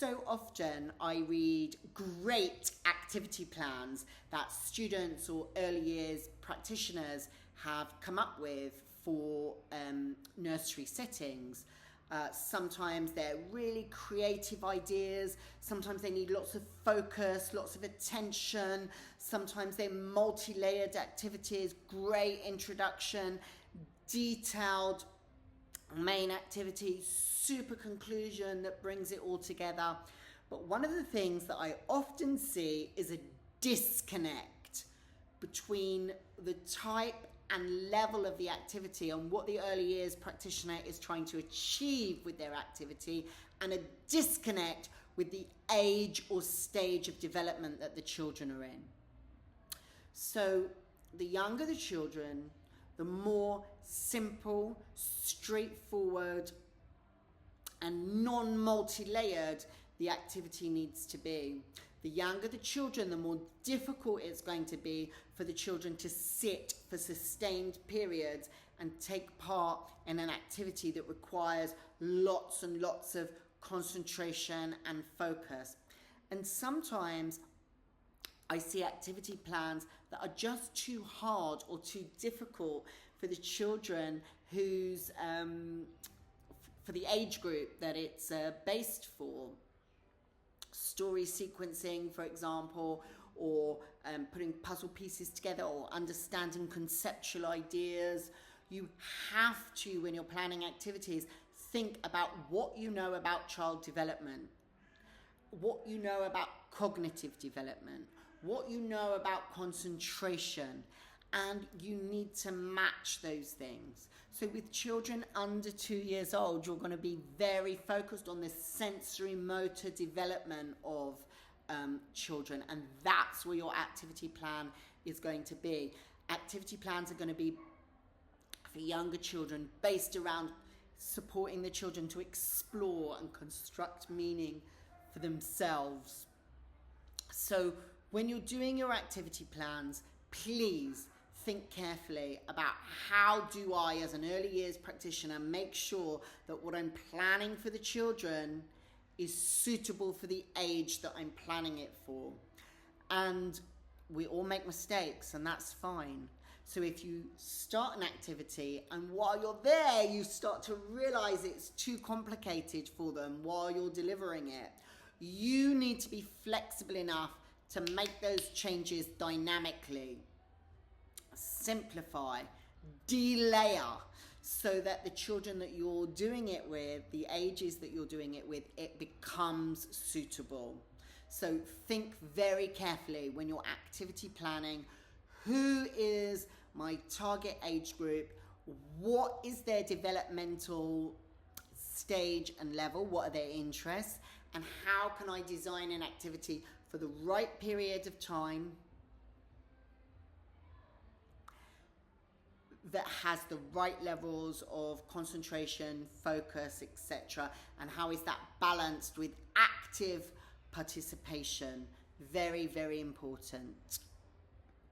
So often I read great activity plans that students or early years practitioners have come up with for nursery settings. Sometimes they're really creative ideas, sometimes they need lots of focus, lots of attention, sometimes they're multi-layered activities, great introduction, detailed main activity, super conclusion that brings it all together. But one of the things that I often see is a disconnect between the type and level of the activity and what the early years practitioner is trying to achieve with their activity, and a disconnect with the age or stage of development that the children are in. So the younger the children, the more simple, straightforward, and non-multi-layered the activity needs to be. The younger the children, the more difficult it's going to be for the children to sit for sustained periods and take part in an activity that requires lots and lots of concentration and focus. And sometimes I see activity plans that are just too hard or too difficult for the children who's for the age group that it's based for. Story sequencing, for example, or putting puzzle pieces together, or understanding conceptual ideas. You have to, when you're planning activities, think about what you know about child development, what you know about cognitive development, what you know about concentration, and you need to match those things. So with children under 2 years old, you're going to be very focused on the sensory motor development of children, and that's where your activity plan is going to be. Activity plans are going to be for younger children based around supporting the children to explore and construct meaning for themselves. So when you're doing your activity plans, please think carefully about how do I, as an early years practitioner, make sure that what I'm planning for the children is suitable for the age that I'm planning it for. And we all make mistakes, and that's fine. So if you start an activity and while you're there you start to realize it's too complicated for them while you're delivering it, you need to be flexible enough to make those changes dynamically. Simplify, delayer, so that the children that you're doing it with, the ages that you're doing it with, it becomes suitable. So think very carefully when you're activity planning, who is my target age group, what is their developmental stage and level, what are their interests, and how can I design an activity for the right period of time that has the right levels of concentration, focus, etc. And how is that balanced with active participation? Very, very important.